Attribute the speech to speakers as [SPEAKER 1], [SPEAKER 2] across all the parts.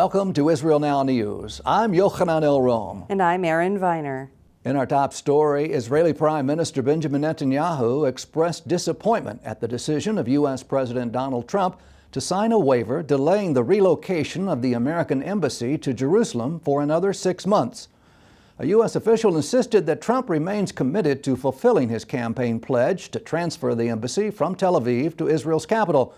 [SPEAKER 1] Welcome to Israel Now News. I'm Yochanan El-Rom.
[SPEAKER 2] And I'm Erin Viner.
[SPEAKER 1] In our top story, Israeli Prime Minister Benjamin Netanyahu expressed disappointment at the decision of U.S. President Donald Trump to sign a waiver delaying the relocation of the American embassy to Jerusalem for another 6 months. A U.S. official insisted that Trump remains committed to fulfilling his campaign pledge to transfer the embassy from Tel Aviv to Israel's capital.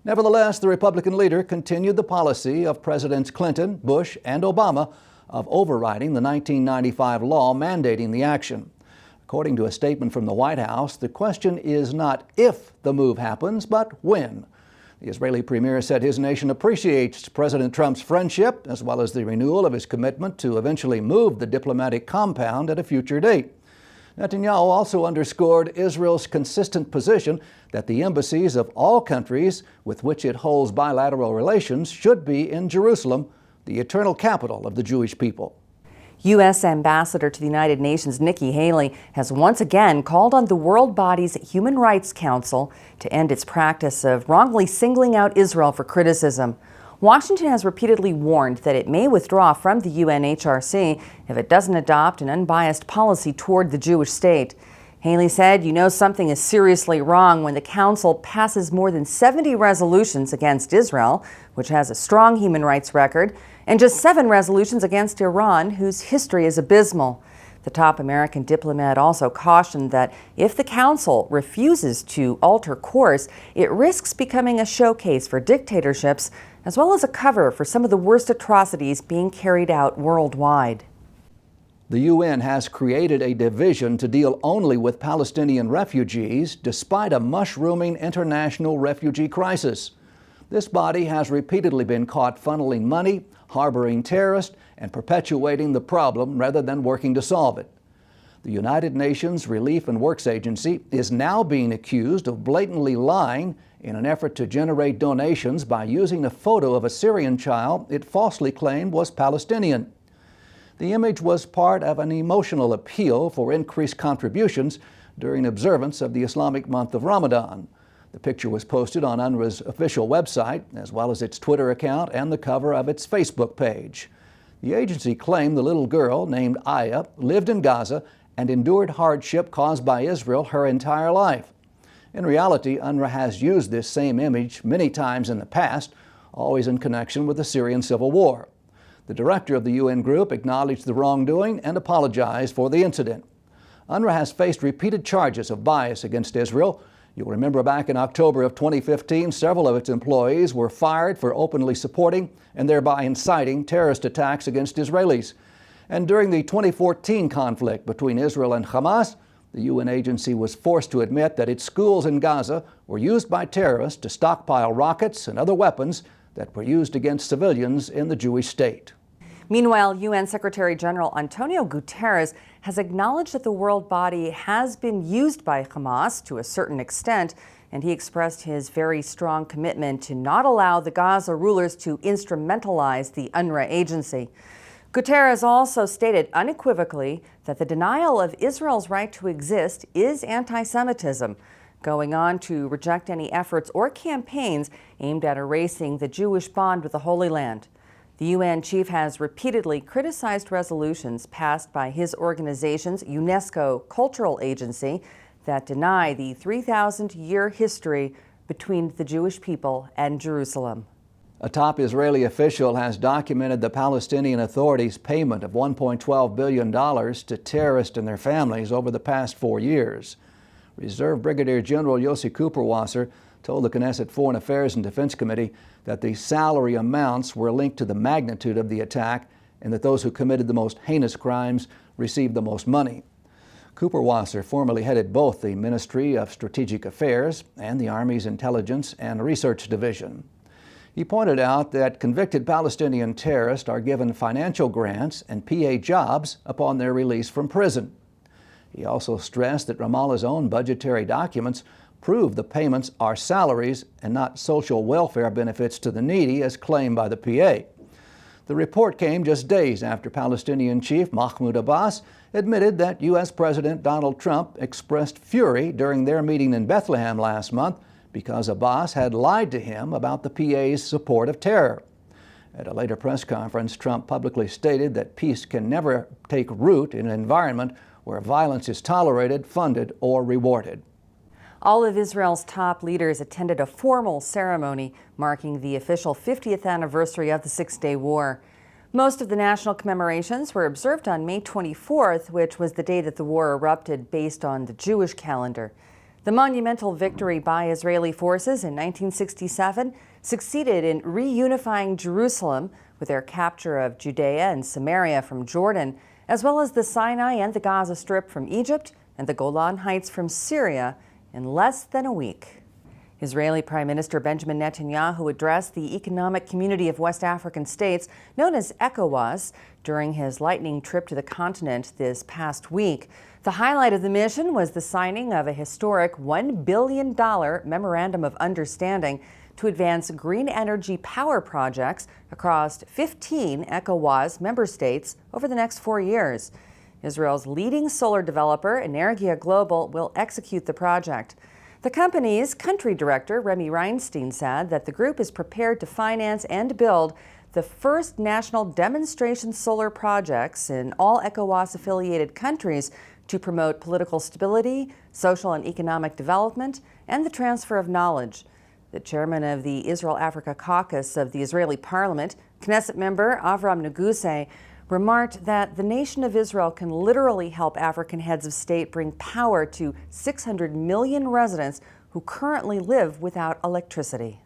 [SPEAKER 1] Nevertheless, the Republican leader continued the policy of Presidents Clinton, Bush, and Obama of overriding the 1995 law mandating the action. According to a statement from the White House, the question is not if the move happens, but when. The Israeli premier said his nation appreciates President Trump's friendship, as well as the renewal of his commitment to eventually move the diplomatic compound at a future date. Netanyahu also underscored Israel's consistent position that the embassies of all countries with which it holds bilateral relations should be in Jerusalem, the eternal capital of the Jewish people.
[SPEAKER 2] U.S. Ambassador to the United Nations Nikki Haley has once again called on the world body's Human Rights Council to end its practice of wrongly singling out Israel for criticism. Washington has repeatedly warned that it may withdraw from the UNHRC if it doesn't adopt an unbiased policy toward the Jewish state. Haley said, "You know something is seriously wrong when the Council passes more than 70 resolutions against Israel, which has a strong human rights record, and just 7 resolutions against Iran, whose history is abysmal." The top American diplomat also cautioned that if the Council refuses to alter course, it risks becoming a showcase for dictatorships, as well as a cover for some of the worst atrocities being carried out worldwide.
[SPEAKER 1] The UN has created a division to deal only with Palestinian refugees, despite a mushrooming international refugee crisis. This body has repeatedly been caught funneling money, harboring terrorists, and perpetuating the problem rather than working to solve it. The United Nations Relief and Works Agency is now being accused of blatantly lying in an effort to generate donations by using a photo of a Syrian child it falsely claimed was Palestinian. The image was part of an emotional appeal for increased contributions during observance of the Islamic month of Ramadan. The picture was posted on UNRWA's official website, as well as its Twitter account and the cover of its Facebook page. The agency claimed the little girl, named Aya, lived in Gaza and endured hardship caused by Israel her entire life. In reality, UNRWA has used this same image many times in the past, always in connection with the Syrian civil war. The director of the UN group acknowledged the wrongdoing and apologized for the incident. UNRWA has faced repeated charges of bias against Israel. You'll remember back in October of 2015, several of its employees were fired for openly supporting and thereby inciting terrorist attacks against Israelis. And during the 2014 conflict between Israel and Hamas, the UN agency was forced to admit that its schools in Gaza were used by terrorists to stockpile rockets and other weapons that were used against civilians in the Jewish state.
[SPEAKER 2] Meanwhile, UN Secretary General Antonio Guterres has acknowledged that the world body has been used by Hamas to a certain extent, and he expressed his very strong commitment to not allow the Gaza rulers to instrumentalize the UNRWA agency. Guterres also stated unequivocally that the denial of Israel's right to exist is anti-Semitism, going on to reject any efforts or campaigns aimed at erasing the Jewish bond with the Holy Land. The UN chief has repeatedly criticized resolutions passed by his organization's UNESCO Cultural Agency that deny the 3,000-year history between the Jewish people and Jerusalem.
[SPEAKER 1] A top Israeli official has documented the Palestinian Authority's payment of $1.12 billion to terrorists and their families over the past 4 years. Reserve Brigadier General Yossi Kuperwasser told the Knesset Foreign Affairs and Defense Committee that the salary amounts were linked to the magnitude of the attack and that those who committed the most heinous crimes received the most money. Kuperwasser formerly headed both the Ministry of Strategic Affairs and the Army's Intelligence and Research Division. He pointed out that convicted Palestinian terrorists are given financial grants and PA jobs upon their release from prison. He also stressed that Ramallah's own budgetary documents prove the payments are salaries and not social welfare benefits to the needy as claimed by the PA. The report came just days after Palestinian Chief Mahmoud Abbas admitted that U.S. President Donald Trump expressed fury during their meeting in Bethlehem last month because Abbas had lied to him about the PA's support of terror. At a later press conference, Trump publicly stated that peace can never take root in an environment where violence is tolerated, funded, or rewarded.
[SPEAKER 2] All of Israel's top leaders attended a formal ceremony marking the official 50th anniversary of the Six-Day War. Most of the national commemorations were observed on May 24th, which was the day that the war erupted based on the Jewish calendar. The monumental victory by Israeli forces in 1967 succeeded in reunifying Jerusalem with their capture of Judea and Samaria from Jordan, as well as the Sinai and the Gaza Strip from Egypt and the Golan Heights from Syria in less than a week. Israeli Prime Minister Benjamin Netanyahu addressed the Economic Community of West African States, known as ECOWAS, during his lightning trip to the continent this past week. The highlight of the mission was the signing of a historic $1 billion Memorandum of Understanding to advance green energy power projects across 15 ECOWAS member states over the next 4 years. Israel's leading solar developer, Energia Global, will execute the project. The company's country director, Remy Reinstein, said that the group is prepared to finance and build the first national demonstration solar projects in all ECOWAS-affiliated countries to promote political stability, social and economic development, and the transfer of knowledge. The chairman of the Israel-Africa Caucus of the Israeli Parliament, Knesset member Avram Naguse, remarked that the nation of Israel can literally help African heads of state bring power to 600 million residents who currently live without electricity.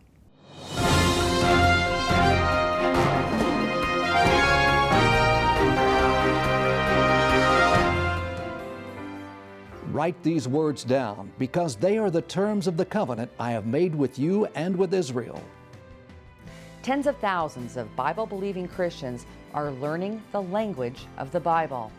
[SPEAKER 1] Write these words down, because they are the terms of the covenant I have made with you and with Israel.
[SPEAKER 2] Tens of thousands of Bible-believing Christians are learning the language of the Bible.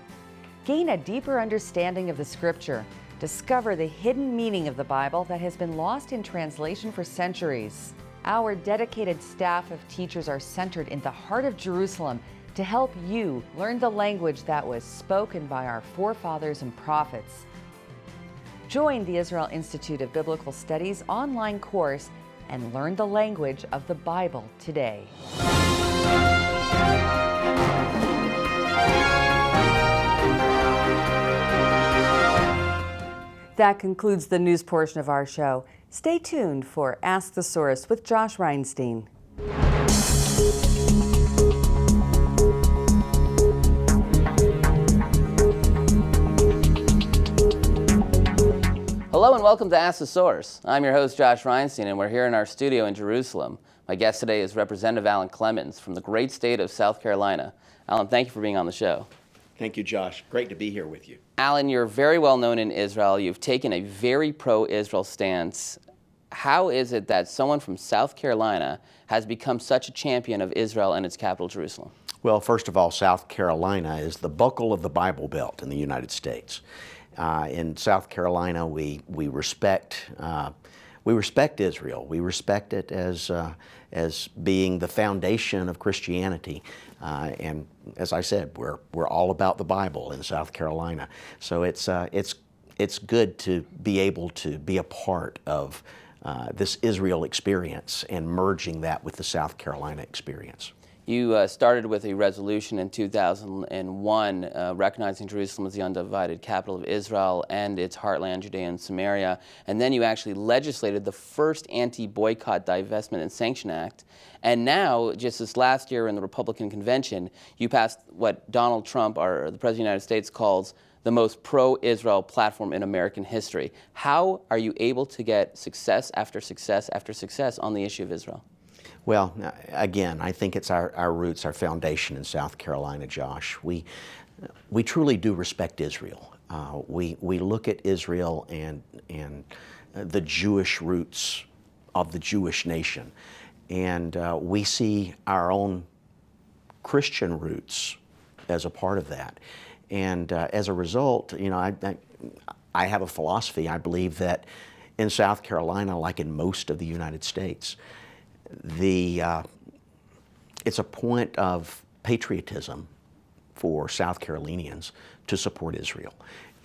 [SPEAKER 2] Gain a deeper understanding of the Scripture. Discover the hidden meaning of the Bible that has been lost in translation for centuries. Our dedicated staff of teachers are centered in the heart of Jerusalem to help you learn the language that was spoken by our forefathers and prophets. Join the Israel Institute of Biblical Studies online course and learn the language of the Bible today. That concludes the news portion of our show. Stay tuned for Ask the Source with Josh Reinstein.
[SPEAKER 3] Hello and welcome to Ask the Source. I'm your host, Josh Reinstein, and we're here in our studio in Jerusalem. My guest today is Representative Alan Clemens from the great state of South Carolina. Alan, thank you for being on the show.
[SPEAKER 4] Thank you, Josh. Great to be here with you.
[SPEAKER 3] Alan, you're very well known in Israel. You've taken a very pro-Israel stance. How is it that someone from South Carolina has become such a champion of Israel and its capital, Jerusalem?
[SPEAKER 4] Well, first of all, South Carolina is the buckle of the Bible Belt in the United States. In South Carolina, we respect Israel. We respect it as being the foundation of Christianity. And as I said, we're all about the Bible in South Carolina. So it's good to be able to be a part of this Israel experience and merging that with the South Carolina experience.
[SPEAKER 3] You started with a resolution in 2001 recognizing Jerusalem as the undivided capital of Israel and its heartland, Judea and Samaria. And then you actually legislated the first anti-boycott, divestment, and sanction act. And now, just this last year in the Republican convention, you passed what Donald Trump, or the President of the United States, calls the most pro-Israel platform in American history. How are you able to get success after success after success on the issue of Israel?
[SPEAKER 4] Well, again, I think it's our roots, our foundation in South Carolina, Josh. We truly do respect Israel. We look at Israel and the Jewish roots of the Jewish nation, and we see our own Christian roots as a part of that. And as a result, you know, I have a philosophy. I believe that in South Carolina, like in most of the United States, it's a point of patriotism for South Carolinians to support Israel.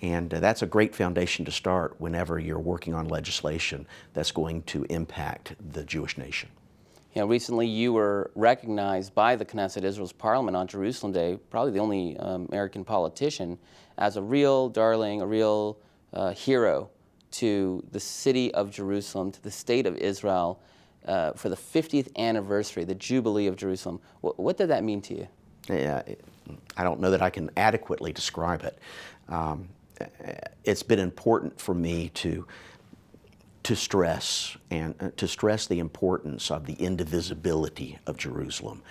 [SPEAKER 4] And that's a great foundation to start whenever you're working on legislation that's going to impact the Jewish nation.
[SPEAKER 3] You know, recently you were recognized by the Knesset, Israel's parliament, on Jerusalem Day, probably the only American politician, as a real darling, a real hero to the city of Jerusalem, to the state of Israel, for the 50th anniversary, the Jubilee of Jerusalem. What did that mean to you?
[SPEAKER 4] Yeah, I don't know that I can adequately describe it. It's been important for me to stress the importance of the indivisibility of Jerusalem.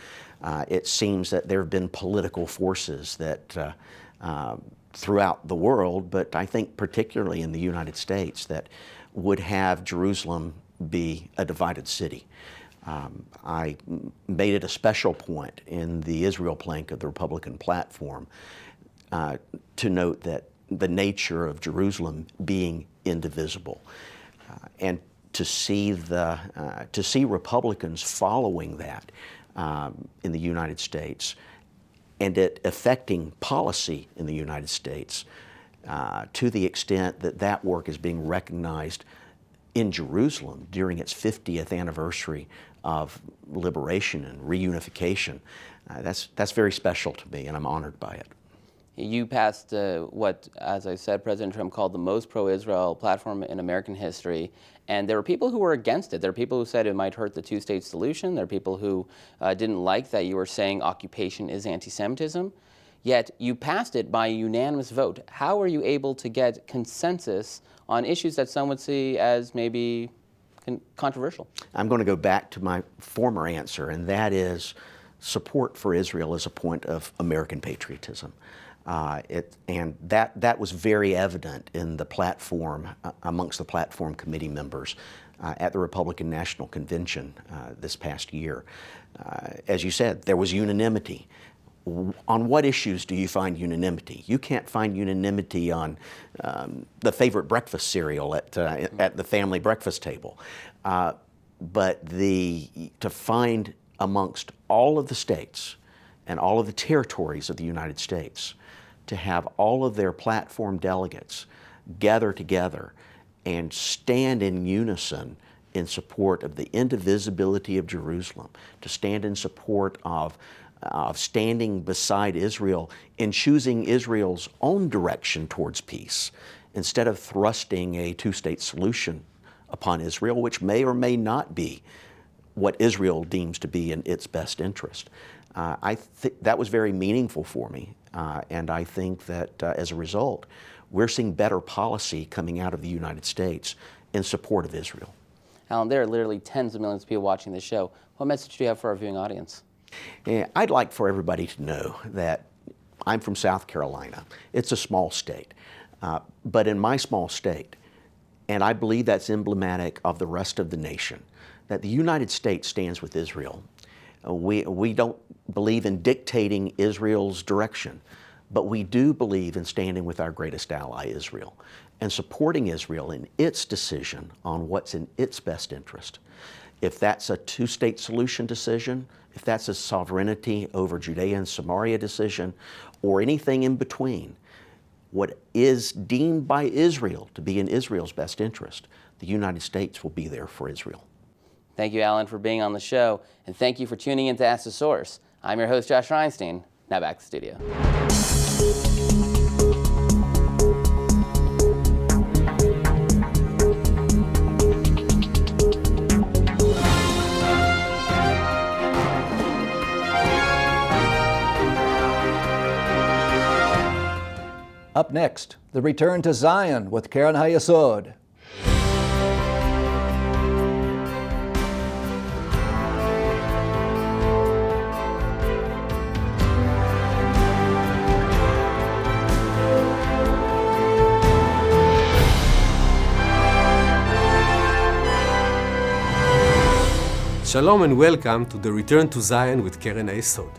[SPEAKER 4] It seems that there have been political forces that throughout the world, but I think particularly in the United States, that would have Jerusalem be a divided city. I made it a special point in the Israel plank of the Republican platform to note that the nature of Jerusalem being indivisible, and to see Republicans following that in the United States, and it affecting policy in the United States to the extent that that work is being recognized in Jerusalem during its 50th anniversary of liberation and reunification. That's very special to me, and I'm honored by it.
[SPEAKER 3] You passed what, as I said, President Trump called the most pro-Israel platform in American history, and there were people who were against it. There are people who said it might hurt the two-state solution. There are people who didn't like that you were saying occupation is anti-Semitism. Yet you passed it by a unanimous vote. How were you able to get consensus on issues that some would see as maybe controversial? I'm
[SPEAKER 4] going to go back to my former answer, and that is support for Israel is a point of American patriotism. And that was very evident in the platform, amongst the platform committee members at the Republican National Convention this past year. As you said, there was unanimity. On what issues do you find unanimity? You can't find unanimity on the favorite breakfast cereal at the family breakfast table. But to find amongst all of the states and all of the territories of the United States, to have all of their platform delegates gather together and stand in unison in support of the indivisibility of Jerusalem, to stand in support of standing beside Israel in choosing Israel's own direction towards peace, instead of thrusting a two-state solution upon Israel, which may or may not be what Israel deems to be in its best interest. I think that was very meaningful for me, and I think that as a result, we're seeing better policy coming out of the United States in support of Israel.
[SPEAKER 3] Alan, there are literally tens of millions of people watching this show. What message do you have for our viewing audience?
[SPEAKER 4] I'd like for everybody to know that I'm from South Carolina. It's a small state, but in my small state, and I believe that's emblematic of the rest of the nation, that the United States stands with Israel. We don't believe in dictating Israel's direction, but we do believe in standing with our greatest ally, Israel, and supporting Israel in its decision on what's in its best interest. If that's a two-state solution decision, if that's a sovereignty over Judea and Samaria decision, or anything in between, what is deemed by Israel to be in Israel's best interest, the United States will be there for Israel.
[SPEAKER 3] Thank you, Alan, for being on the show, and thank you for tuning in to Ask the Source. I'm your host, Josh Reinstein. Now back to the studio.
[SPEAKER 1] Up next, the return to Zion with Karen Hayesod.
[SPEAKER 5] Shalom and welcome to the Return to Zion with Karen Hayesod.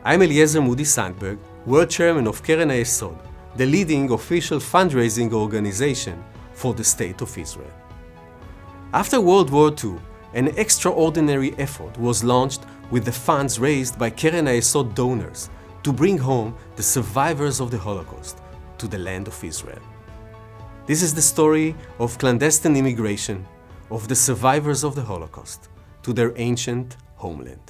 [SPEAKER 5] I'm Eliezer Moody Sandberg, World Chairman of Karen Hayesod, the leading official fundraising organization for the State of Israel. After World War II, an extraordinary effort was launched with the funds raised by Karen Hayesod donors to bring home the survivors of the Holocaust to the land of Israel. This is the story of clandestine immigration, of the survivors of the Holocaust, to their ancient homeland.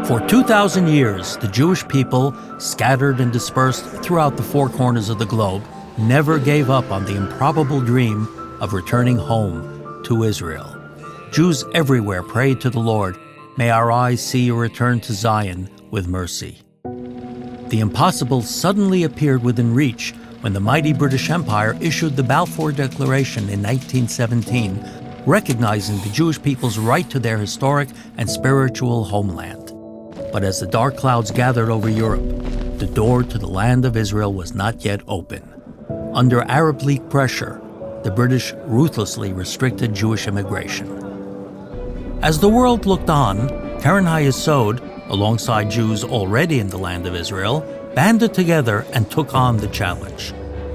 [SPEAKER 6] For 2,000 years, the Jewish people, scattered and dispersed throughout the four corners of the globe, never gave up on the improbable dream of returning home to Israel. Jews everywhere prayed to the Lord, "May our eyes see your return to Zion with mercy." The impossible suddenly appeared within reach when the mighty British Empire issued the Balfour Declaration in 1917, recognizing the Jewish people's right to their historic and spiritual homeland. But as the dark clouds gathered over Europe, the door to the land of Israel was not yet open. Under Arab League pressure, the British ruthlessly restricted Jewish immigration. As the world looked on, Keren HaYesod, alongside Jews already in the land of Israel, banded together and took on the challenge.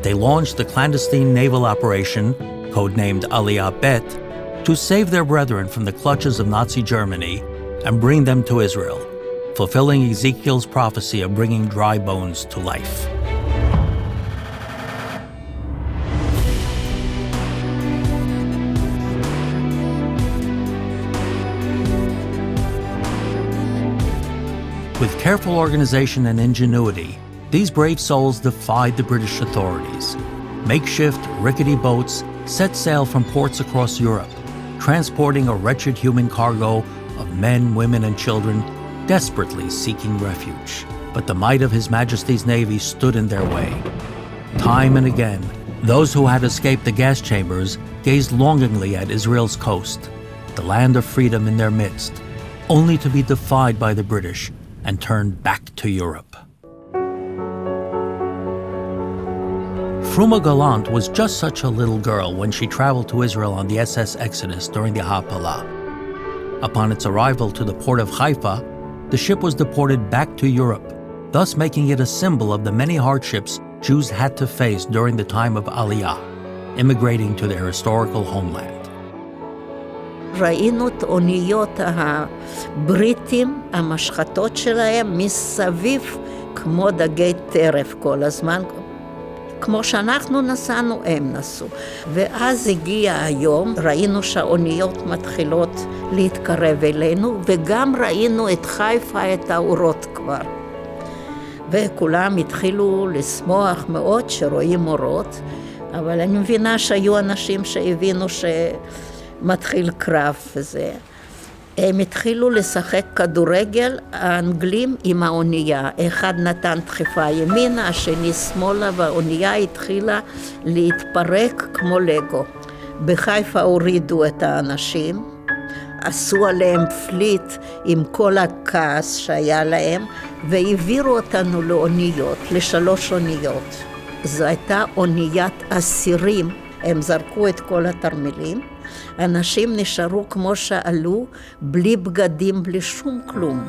[SPEAKER 6] They launched the clandestine naval operation, codenamed Aliyah Bet, to save their brethren from the clutches of Nazi Germany and bring them to Israel, fulfilling Ezekiel's prophecy of bringing dry bones to life. With careful organization and ingenuity, these brave souls defied the British authorities. Makeshift, rickety boats set sail from ports across Europe, transporting a wretched human cargo of men, women, and children desperately seeking refuge. But the might of His Majesty's Navy stood in their way. Time and again, those who had escaped the gas chambers gazed longingly at Israel's coast, the land of freedom in their midst, only to be defied by the British and turned back to Europe. Fruma Galant was just such a little girl when she traveled to Israel on the SS Exodus during the Ha'apala. Upon its arrival to the port of Haifa, the ship was deported back to Europe, thus making it a symbol of the many hardships Jews had to face during the time of Aliyah, immigrating to their historical homeland.
[SPEAKER 7] ראינו את אוניות הבריטים, המשחטות שלהם, מסביב כמו דגי טרף כל הזמן. כמו שאנחנו נסענו, הם נסעו. ואז הגיע היום, ראינו שהאוניות מתחילות להתקרב אלינו, וגם ראינו את חיפה, את האורות כבר. וכולם התחילו לשמוח מאוד שרואים אורות, אבל אני מבינה שהיו אנשים שהבינו מתחיל קרב וזה. הם התחילו לשחק כדורגל, האנגלים עם האונייה. אחד נתן דחיפה ימינה, השני שמאלה, והאונייה התחילה להתפרק כמו לגו. בחיפה הורידו את האנשים, עשו עליהם פליט עם כל הכעס שהיה להם, והעבירו אותנו לאוניות, ל3 אוניות. זו הייתה אוניית אסירים, הם זרקו את כל התרמילים, אנשים נשארו כמו שעלו, בלי בגדים, בלי שום כלום.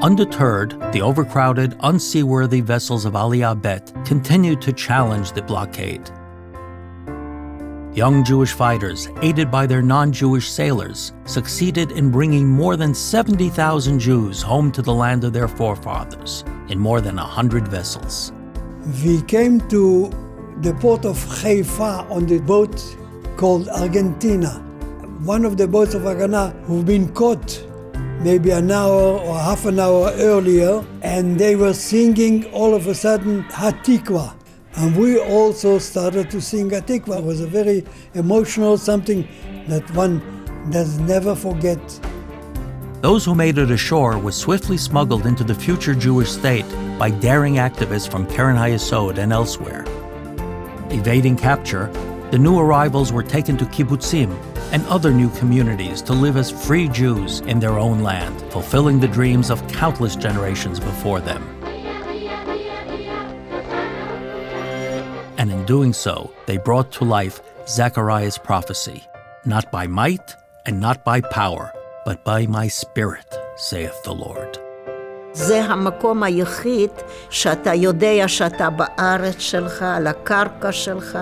[SPEAKER 6] Undeterred, the overcrowded, unseaworthy vessels of Aliyah Bet continued to challenge the blockade. Young Jewish fighters, aided by their non-Jewish sailors, succeeded in bringing more than 70,000 Jews home to the land of their forefathers in more than 100 vessels.
[SPEAKER 8] We came to the port of Haifa on the boat called Argentina. One of the boats of Agana who've been caught maybe an hour or half an hour earlier, and they were singing all of a sudden Hatikva. And we also started to sing Hatikva. It was a very emotional something that one does never forget.
[SPEAKER 6] Those who made it ashore were swiftly smuggled into the future Jewish state by daring activists from Keren HaYesod and elsewhere. Evading capture, the new arrivals were taken to kibbutzim and other new communities to live as free Jews in their own land, fulfilling the dreams of countless generations before them. And in doing so, they brought to life Zechariah's prophecy, "Not by might and not by power, but by my spirit, saith the Lord."
[SPEAKER 7] זה המקום היחיד שאתה יודע שאתה בארץ שלך, על הקרקע שלך,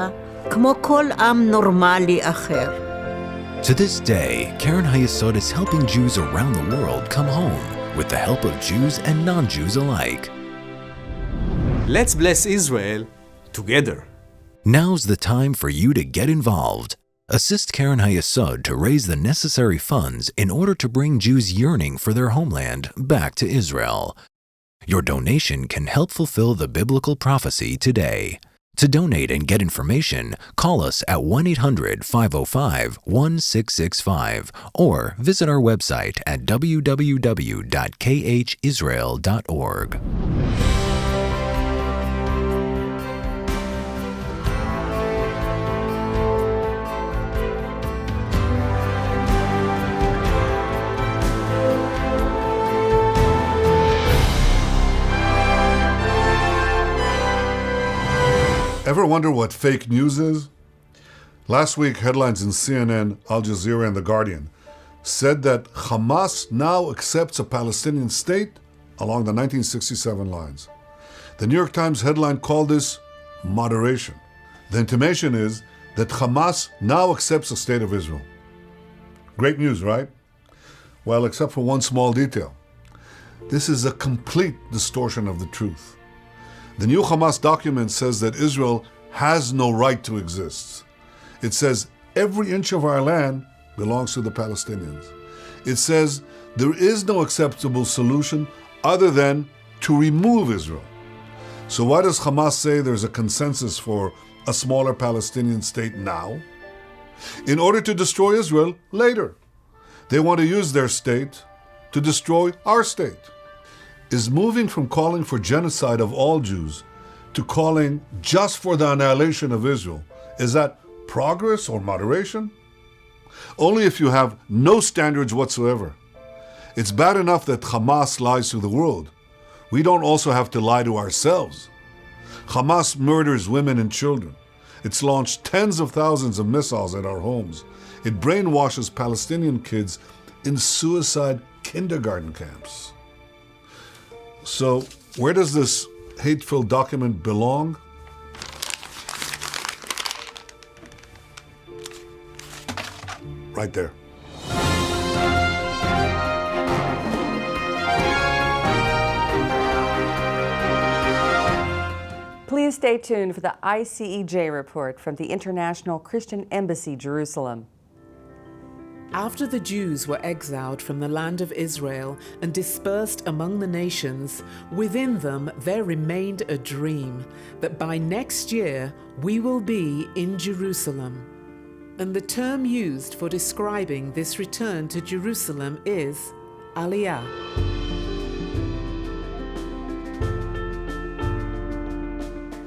[SPEAKER 7] כמו כל עם נורמלי אחר.
[SPEAKER 9] To this day, Keren HaYesod is helping Jews around the world come home with the help of Jews and non-Jews alike.
[SPEAKER 5] Let's bless Israel together.
[SPEAKER 9] Now's the time for you to get involved. Assist Karen Hayesod to raise the necessary funds in order to bring Jews yearning for their homeland back to Israel. Your donation can help fulfill the biblical prophecy today. To donate and get information, call us at 1-800-505-1665 or visit our website at www.khisrael.org.
[SPEAKER 10] Ever wonder what fake news is? Last week, headlines in CNN, Al Jazeera, and The Guardian said that Hamas now accepts a Palestinian state along the 1967 lines. The New York Times headline called this moderation. The intimation is that Hamas now accepts a state of Israel. Great news, right? Well, except for one small detail. This is a complete distortion of the truth. The new Hamas document says that Israel has no right to exist. It says every inch of our land belongs to the Palestinians. It says there is no acceptable solution other than to remove Israel. So why does Hamas say there's a consensus for a smaller Palestinian state now? In order to destroy Israel later. They want to use their state to destroy our state. Is moving from calling for genocide of all Jews to calling just for the annihilation of Israel, is that progress or moderation? Only if you have no standards whatsoever. It's bad enough that Hamas lies to the world. We don't also have to lie to ourselves. Hamas murders women and children. It's launched tens of thousands of missiles at our homes. It brainwashes Palestinian kids in suicide kindergarten camps. So, where does this hate-filled document belong? Right there.
[SPEAKER 2] Please stay tuned for the ICEJ report from the International Christian Embassy, Jerusalem.
[SPEAKER 11] After the Jews were exiled from the land of Israel and dispersed among the nations, within them there remained a dream that by next year we will be in Jerusalem. And the term used for describing this return to Jerusalem is Aliyah.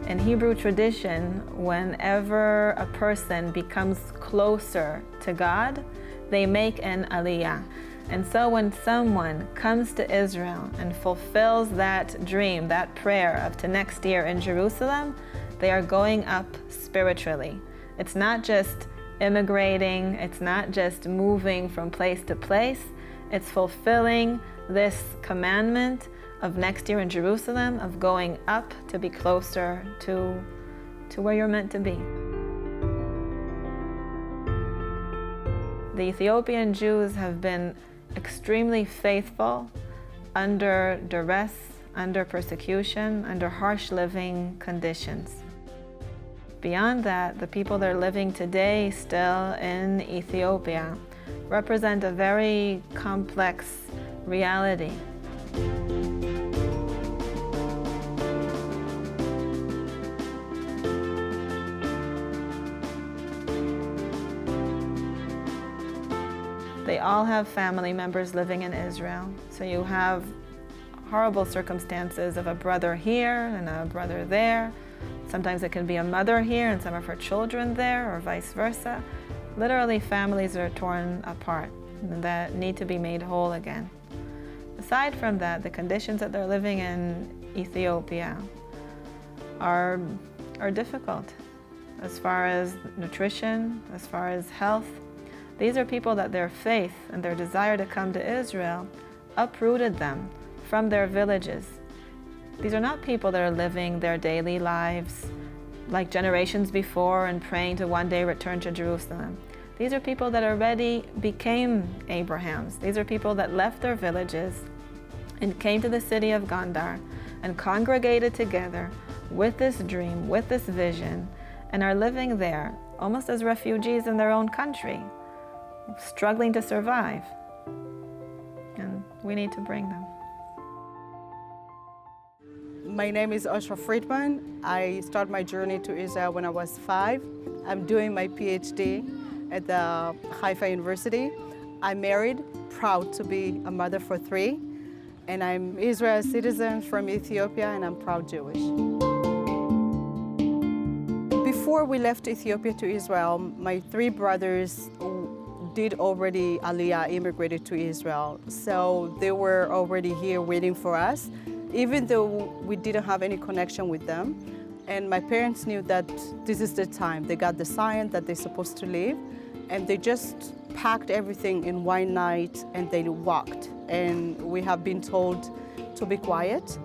[SPEAKER 12] In Hebrew tradition, whenever a person becomes closer to God, they make an aliyah. And so when someone comes to Israel and fulfills that dream, that prayer of to next year in Jerusalem, they are going up spiritually. It's not just immigrating, it's not just moving from place to place, it's fulfilling this commandment of next year in Jerusalem, of going up to be closer to where you're meant to be. The Ethiopian Jews have been extremely faithful under duress, under persecution, under harsh living conditions. Beyond that, the people that are living today still in Ethiopia represent a very complex reality. They all have family members living in Israel. So you have horrible circumstances of a brother here and a brother there. Sometimes it can be a mother here and some of her children there, or vice versa. Literally, families are torn apart that need to be made whole again. Aside from that, the conditions that they're living in Ethiopia are difficult as far as nutrition, as far as health. These are people that their faith and their desire to come to Israel uprooted them from their villages. These are not people that are living their daily lives like generations before and praying to one day return to Jerusalem. These are people that already became Abrahams. These are people that left their villages and came to the city of Gondar and congregated together with this dream, with this vision, and are living there almost as refugees in their own country, struggling to survive. And we need to bring them.
[SPEAKER 13] My name is Oshra Friedman. I started my journey to Israel when I was 5. I'm doing my PhD at the Haifa University. I'm married, proud to be a mother for 3. And I'm Israeli citizen from Ethiopia, and I'm proud Jewish. Before we left Ethiopia to Israel, my 3 brothers did already Aliyah, immigrated to Israel. So they were already here waiting for us, even though we didn't have any connection with them. And my parents knew that this is the time. They got the sign that they're supposed to leave, and they just packed everything in one night and they walked. And we have been told to be quiet,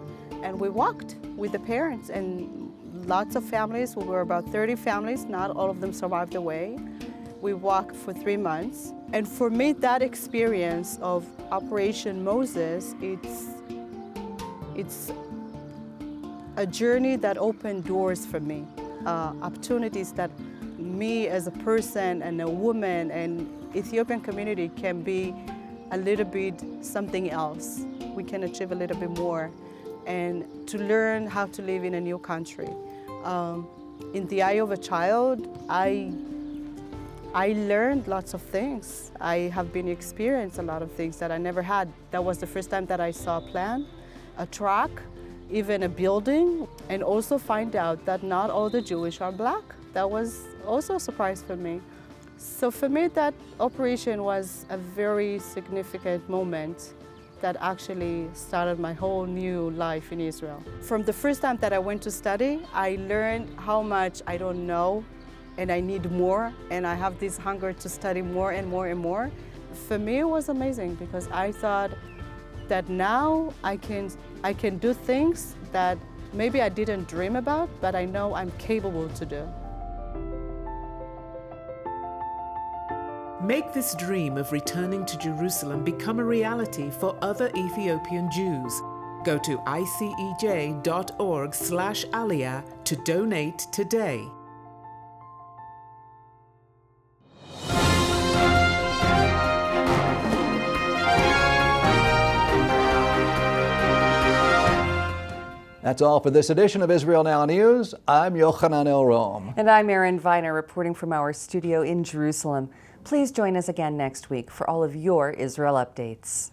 [SPEAKER 13] and we walked with the parents. And lots of families, we were about 30 families, not all of them survived the way. We walked for 3 months. And for me, that experience of Operation Moses, it's a journey that opened doors for me, opportunities that me as a person and a woman and Ethiopian community can be a little bit something else. We can achieve a little bit more, and to learn how to live in a new country. In the eye of a child, I learned lots of things. I have been experienced a lot of things that I never had. That was the first time that I saw a plant, a truck, even a building, and also find out that not all the Jewish are black. That was also a surprise for me. So for me, that operation was a very significant moment that actually started my whole new life in Israel. From the first time that I went to study, I learned how much I don't know and I need more, and I have this hunger to study more and more and more. For me, it was amazing because I thought that now I can do things that maybe I didn't dream about, but I know I'm capable to do.
[SPEAKER 11] Make this dream of returning to Jerusalem become a reality for other Ethiopian Jews. Go to icej.org/aliyah to donate today.
[SPEAKER 1] That's all for this edition of Israel Now News. I'm Yochanan El-Rom.
[SPEAKER 2] And I'm Erin Viner, reporting from our studio in Jerusalem. Please join us again next week for all of your Israel updates.